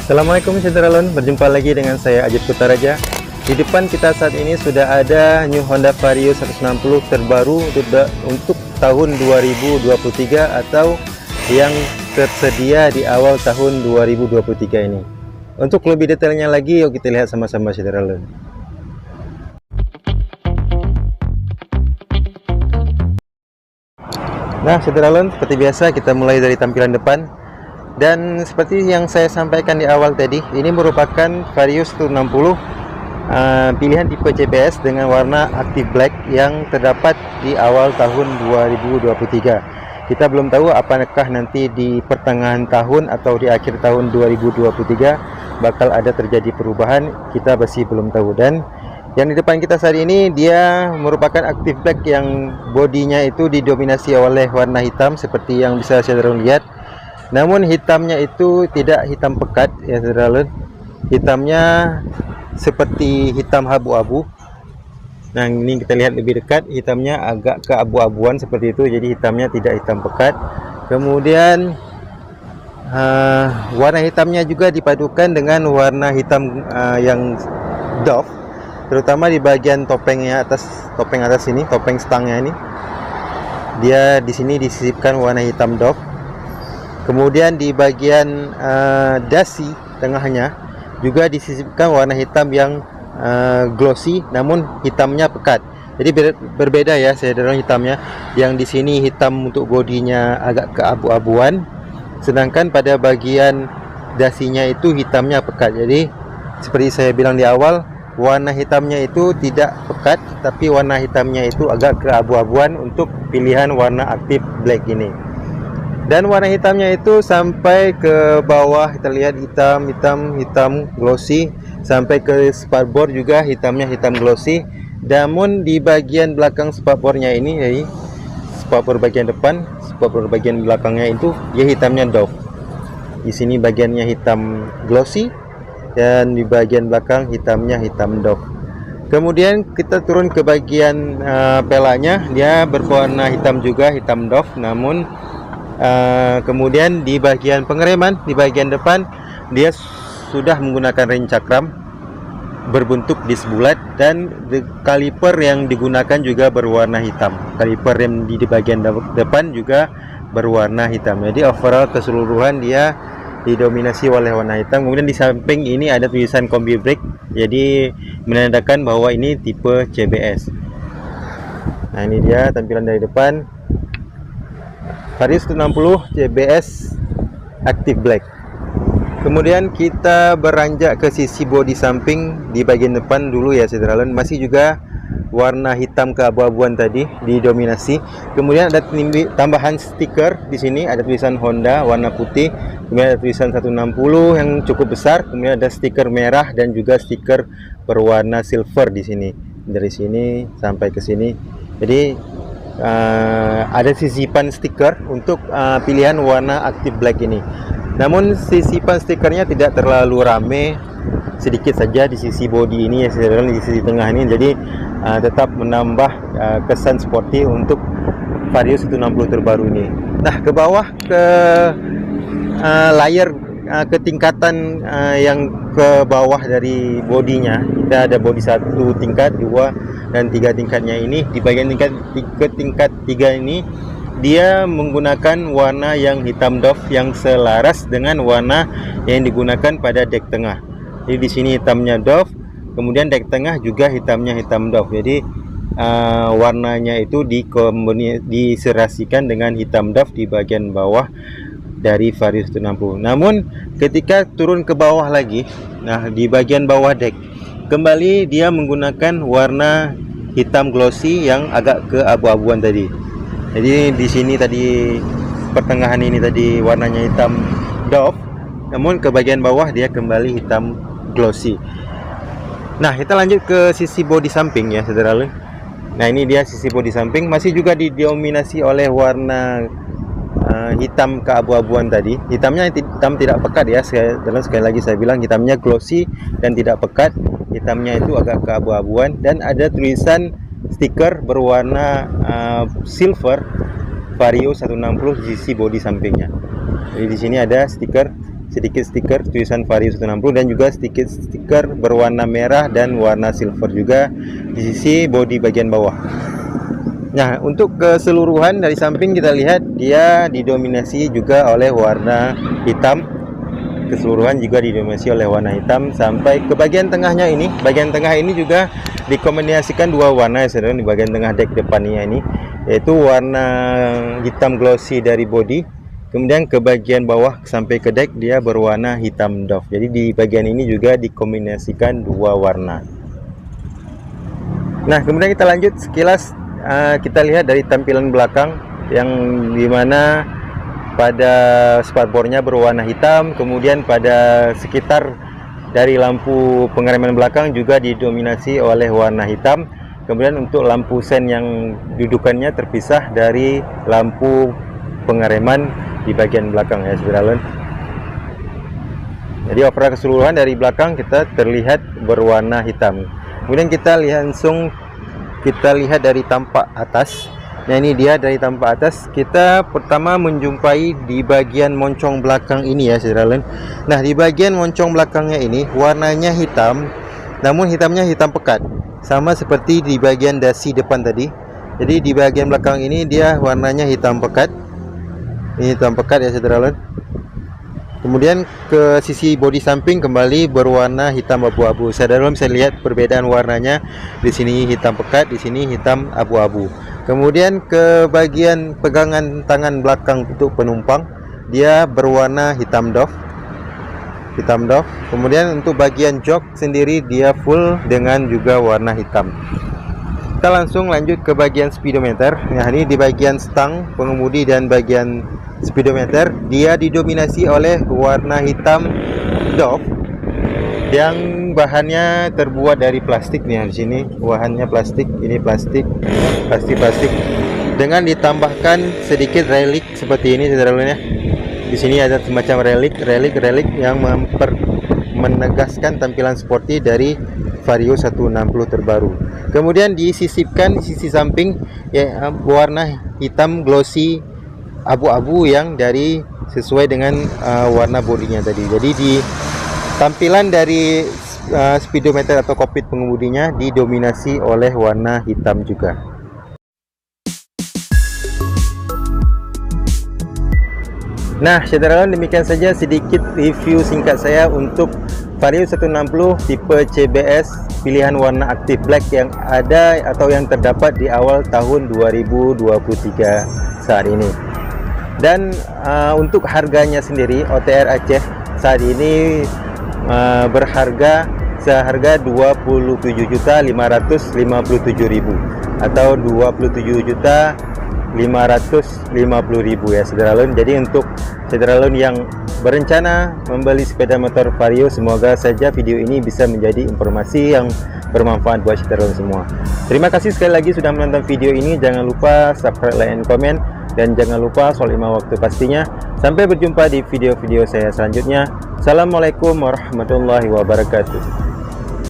Assalamualaikum Saudara, berjumpa lagi dengan saya Ajit Kutaraja. Di depan kita saat ini sudah ada New Honda Vario 160 terbaru untuk tahun 2023 atau yang tersedia di awal tahun 2023 ini. Untuk lebih detailnya lagi, yuk kita lihat sama-sama Saudara. Nah Saudara, seperti biasa kita mulai dari tampilan depan. Dan seperti yang saya sampaikan di awal tadi, ini merupakan Vario 160 pilihan tipe CBS dengan warna Active Black yang terdapat di awal tahun 2023. Kita belum tahu apakah nanti di pertengahan tahun atau di akhir tahun 2023 bakal ada terjadi perubahan, kita masih belum tahu. Dan yang di depan kita saat ini dia merupakan Active Black yang bodinya itu didominasi oleh warna hitam seperti yang bisa saudara lihat. Namun hitamnya itu tidak hitam pekat ya saudara. Hitamnya seperti hitam abu-abu. Nah ini kita lihat lebih dekat, hitamnya agak keabu-abuan seperti itu, jadi hitamnya tidak hitam pekat. Kemudian warna hitamnya juga dipadukan dengan warna hitam yang doff, terutama di bagian topengnya topeng atas ini, topeng stangnya ini. Dia di sini disisipkan warna hitam doff. Kemudian di bagian dasi tengahnya juga disisipkan warna hitam yang glossy, namun hitamnya pekat. Jadi berbeda ya saudara hitamnya. Yang di sini hitam untuk bodinya agak keabu-abuan, sedangkan pada bagian dasinya itu hitamnya pekat. Jadi seperti saya bilang di awal, warna hitamnya itu tidak pekat, tapi warna hitamnya itu agak keabu-abuan untuk pilihan warna Active Black ini. Dan warna hitamnya itu sampai ke bawah kita lihat hitam glossy, sampai ke spakbor juga hitamnya hitam glossy. Namun di bagian belakang spakbornya ini, jadi spakbor bagian depan, spakbor bagian belakangnya itu dia hitamnya doff. Di sini bagiannya hitam glossy dan di bagian belakang hitamnya hitam doff. Kemudian kita turun ke bagian pelanya, dia berwarna hitam juga, hitam doff. Namun kemudian di bagian pengereman di bagian depan dia sudah menggunakan ring cakram berbentuk disc bulat, dan kaliper yang digunakan juga berwarna hitam. Kaliper rem di bagian depan juga berwarna hitam. Jadi overall keseluruhan dia didominasi oleh warna hitam. Kemudian di samping ini ada tulisan kombi brake, jadi menandakan bahwa ini tipe CBS. Nah ini dia tampilan dari depan Vario 160 CBS Active Black. Kemudian kita beranjak ke sisi bodi samping di bagian depan dulu ya saudara. Masih juga warna hitam keabu-abuan tadi didominasi. Kemudian ada tambahan stiker di sini, ada tulisan Honda warna putih, kemudian ada tulisan 160 yang cukup besar, kemudian ada stiker merah dan juga stiker berwarna silver di sini. Dari sini sampai ke sini. Jadi ada sisipan stiker untuk pilihan warna Active Black ini. Namun sisipan stikernya tidak terlalu rame, sedikit saja di sisi bodi ini ya saudara, di sisi tengah ini. Jadi tetap menambah kesan sporty untuk Vario 160 terbaru ini. Nah ke bawah ke layar ketingkatan yang ke bawah dari bodinya, kita ada bodi 1 tingkat, 2 dan 3 tingkatnya. Ini di bagian tingkat 3 ini dia menggunakan warna yang hitam doff yang selaras dengan warna yang digunakan pada dek tengah. Jadi di sini hitamnya doff, kemudian dek tengah juga hitamnya hitam doff. Jadi warnanya itu diserasikan dengan hitam doff di bagian bawah dari Vario 160. Namun ketika turun ke bawah lagi, nah di bagian bawah deck kembali dia menggunakan warna hitam glossy yang agak keabu-abuan tadi. Jadi di sini tadi pertengahan ini tadi warnanya hitam doff, namun ke bagian bawah dia kembali hitam glossy. Nah kita lanjut ke sisi bodi samping ya saudara. Nah ini dia sisi bodi samping, masih juga didominasi oleh warna hitam keabu-abuan tadi. Hitamnya hitam tidak pekat ya, sekali lagi saya bilang hitamnya glossy dan tidak pekat. Hitamnya itu agak keabu-abuan dan ada tulisan stiker berwarna silver Vario 160 di sisi bodi sampingnya. Jadi di sini ada stiker sedikit stiker tulisan Vario 160 dan juga sedikit stiker berwarna merah dan warna silver juga di sisi bodi bagian bawah. Nah, untuk keseluruhan dari samping kita lihat dia didominasi juga oleh warna hitam. Keseluruhan juga didominasi oleh warna hitam sampai ke bagian tengahnya ini. Bagian tengah ini juga dikombinasikan dua warna ya, di bagian tengah dek depannya ini, yaitu warna hitam glossy dari bodi. Kemudian ke bagian bawah sampai ke dek dia berwarna hitam doff. Jadi di bagian ini juga dikombinasikan dua warna. Nah, kemudian kita lanjut sekilas, kita lihat dari tampilan belakang yang dimana pada spakbornya berwarna hitam. Kemudian pada sekitar dari lampu pengereman belakang juga didominasi oleh warna hitam. Kemudian untuk lampu sen yang dudukannya terpisah dari lampu pengereman di bagian belakang ya saudara. Jadi overall keseluruhan dari belakang kita terlihat berwarna hitam. Kemudian kita lihat dari tampak atas. Nah, ini dia dari tampak atas. Kita pertama menjumpai di bagian moncong belakang ini ya saudara. Nah, di bagian moncong belakangnya ini warnanya hitam, namun hitamnya hitam pekat, sama seperti di bagian dasi depan tadi. Jadi di bagian belakang ini dia warnanya hitam pekat. Ini hitam pekat ya saudara. Kemudian ke sisi bodi samping kembali berwarna hitam abu-abu. Saudara bisa lihat perbedaan warnanya. Di sini hitam pekat, di sini hitam abu-abu. Kemudian ke bagian pegangan tangan belakang untuk penumpang, dia berwarna hitam doff. Hitam doff. Kemudian untuk bagian jok sendiri dia full dengan juga warna hitam. Kita langsung lanjut ke bagian speedometer. Nah, ini di bagian stang pengemudi dan bagian speedometer dia didominasi oleh warna hitam doff yang bahannya terbuat dari plastik nih. Di sini bahannya plastik, ini plastik dengan ditambahkan sedikit relik seperti ini saudara ya. Di sini ada semacam relik yang menegaskan tampilan sporty dari Vario 160 terbaru. Kemudian disisipkan di sisi samping ya warna hitam glossy abu-abu yang dari sesuai dengan warna bodinya tadi. Jadi di tampilan dari speedometer atau kokpit pengemudinya didominasi oleh warna hitam juga. Nah, saudara, demikian saja sedikit review singkat saya untuk Vario 160 tipe CBS pilihan warna aktif black yang ada atau yang terdapat di awal tahun 2023 saat ini. Dan untuk harganya sendiri OTR Aceh saat ini berharga seharga 27.557.000 atau 27.550.000 ya saudara. Jadi untuk saudara yang berencana membeli sepeda motor Vario, semoga saja video ini bisa menjadi informasi yang bermanfaat buat saudara semua. Terima kasih sekali lagi sudah menonton video ini. Jangan lupa subscribe, like, and comment, dan jangan lupa soal 5 waktu pastinya. Sampai berjumpa di video-video saya selanjutnya. Assalamualaikum warahmatullahi wabarakatuh.